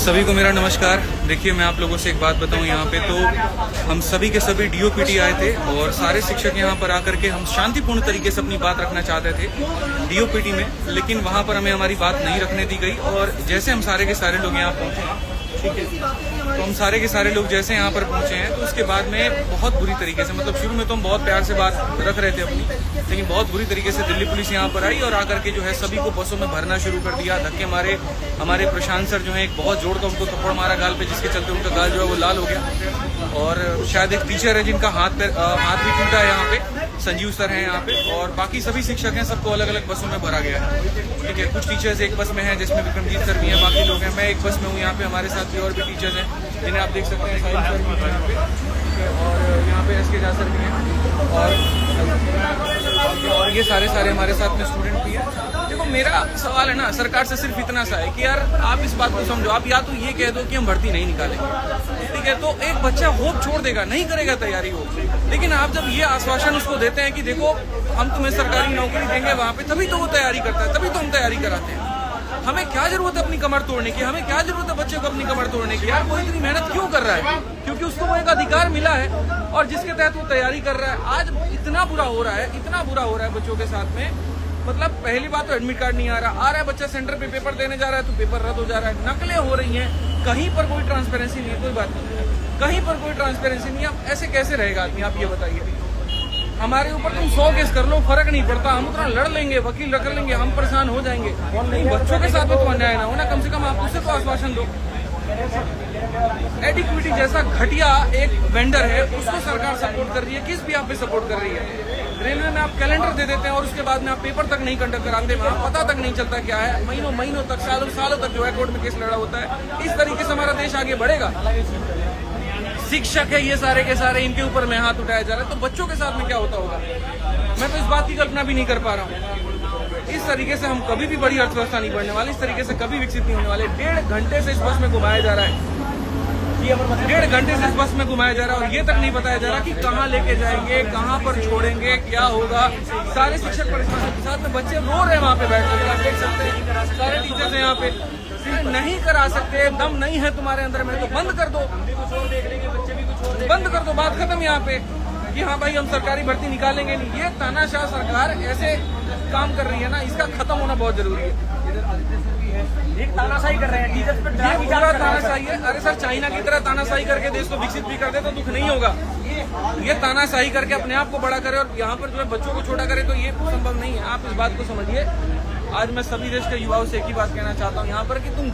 सभी को मेरा नमस्कार। देखिए, मैं आप लोगों से एक बात बताऊं, यहाँ पे तो हम सभी के सभी डीओपीटी आए थे और सारे शिक्षक यहाँ पर आकर के हम शांतिपूर्ण तरीके से अपनी बात रखना चाहते थे डीओपीटी में, लेकिन वहाँ पर हमें हमारी बात नहीं रखने दी गई। और जैसे हम सारे के सारे लोग यहाँ पहुंचे, ठीक है, तो हम सारे के सारे लोग जैसे यहाँ पर पहुंचे हैं, तो उसके बाद में बहुत बुरी तरीके से, मतलब शुरू में तो हम बहुत प्यार से बात रख रहे थे अपनी, लेकिन बहुत बुरी तरीके से दिल्ली पुलिस यहाँ पर आई और आकर के जो है सभी को बसों में भरना शुरू कर दिया। धक्के मारे। हमारे प्रशांत सर जो है एक बहुत जोर का उनको थप्पड़ मारा गाल पे, जिसके चलते उनका गाल जो है वो लाल हो गया। और शायद एक टीचर है जिनका हाथ भी टूटा है यहाँ पे, संजीव सर हैं यहाँ पे, और बाकी सभी शिक्षक हैं, सबको अलग अलग बसों में भरा गया है। ठीक है, कुछ टीचर्स एक बस में हैं जिसमें विक्रमजीत सर भी हैं, बाकी लोग हैं। मैं एक बस में हूँ यहाँ पे, हमारे साथ भी और भी टीचर्स हैं जिन्हें आप देख सकते हैं, साहिल सर भी हैं यहाँ पे, और यहाँ पे एसके झा सर भी हैं, और ये सारे हमारे साथ में स्टूडेंट भी हैं। देखो, मेरा सवाल है ना सरकार से सिर्फ इतना सा है कि यार आप इस बात को समझो। आप या तो ये कह दो कि हम भर्ती नहीं निकालेंगे, ठीक है, तो एक बच्चा होप छोड़ देगा, नहीं करेगा तैयारी हो। लेकिन आप जब ये आश्वासन उसको देते हैं कि देखो हम तुम्हें सरकारी नौकरी देंगे वहां पे, तभी तो वो तैयारी करता है, तभी तो हम तैयारी कराते हैं। हमें क्या जरूरत है अपनी कमर तोड़ने की? हमें क्या जरूरत है बच्चे को अपनी कमर तोड़ने की? यार वो इतनी मेहनत क्यों कर रहा है? क्योंकि उसको वो एक अधिकार मिला है और जिसके तहत वो तैयारी कर रहा है। आज इतना बुरा हो रहा है, इतना बुरा हो रहा है बच्चों के साथ में। मतलब पहली बात तो एडमिट कार्ड नहीं आ रहा है बच्चा सेंटर पे पेपर देने जा रहा है तो पेपर रद्द हो जा रहा है, नकलें हो रही हैं, कहीं पर कोई ट्रांसपेरेंसी नहीं है। कोई बात नहीं है, कहीं पर कोई ट्रांसपेरेंसी नहीं है। अब ऐसे कैसे रहेगा आदमी? आप ये बताइए। हमारे ऊपर तुम 100 केस कर लो, फर्क नहीं पड़ता, हम उतना लड़ लेंगे, वकील रख लेंगे, हम परेशान हो जाएंगे। नहीं, बच्चों के साथ में तो अन्याय ना हो ना, कम से कम आप उससे तो आश्वासन दो। एडिक्विटी जैसा घटिया एक वेंडर है, उसको सरकार सपोर्ट कर रही है, किस भी आप पे सपोर्ट कर रही है। रेलवे में आप कैलेंडर दे देते हैं और उसके बाद में आप पेपर तक नहीं कंडक्ट कराते, वहाँ पता तक नहीं चलता क्या है। महीनों तक, सालों तक जो है कोर्ट में केस लड़ा होता है। इस तरीके से हमारा देश आगे बढ़ेगा? शिक्षक है ये सारे के सारे, इनके ऊपर में हाथ उठाया जा रहा है, तो बच्चों के साथ में क्या होता होगा? मैं तो इस बात की कल्पना भी नहीं कर पा रहा हूँ। इस तरीके से हम कभी भी बड़ी अर्थव्यवस्था नहीं बढ़ने वाली, इस तरीके से कभी विकसित नहीं होने वाले। 1.5 घंटे से इस बस में घुमाया जा रहा है, 1.5 घंटे से इस बस में घुमाया जा रहा है और ये तक नहीं बताया जा रहा कि कहाँ लेके जाएंगे, कहाँ पर छोड़ेंगे, क्या होगा। सारे शिक्षक परेशान के साथ में, बच्चे रो रहे हैं वहाँ पे बैठ कर, आप देख सकते हैं। सारे टीचर्स हैं यहाँ पे, नहीं करा सकते, दम नहीं है तुम्हारे अंदर में तो बंद कर दो, बंद कर दो, बात खत्म यहाँ पे कि हाँ भाई हम सरकारी भर्ती निकालेंगे नहीं। ये तानाशाह सरकार ऐसे काम कर रही है ना, इसका खत्म होना बहुत जरूरी है। एक तानाशाही कर रहे हैं टीचर्स पे, ये पूरा तानाशाही है। अरे सर, चाइना की तरह तानाशाही करके देश को विकसित भी कर दे तो दुख नहीं होगा। ये तानाशाही करके अपने आप को बड़ा करे और यहाँ पर जो है बच्चों को छोटा करे, तो ये संभव नहीं है। आप इस बात को समझिए। आज मैं सभी देश के युवाओं से एक ही बात कहना चाहता हूँ यहाँ पर कि तुम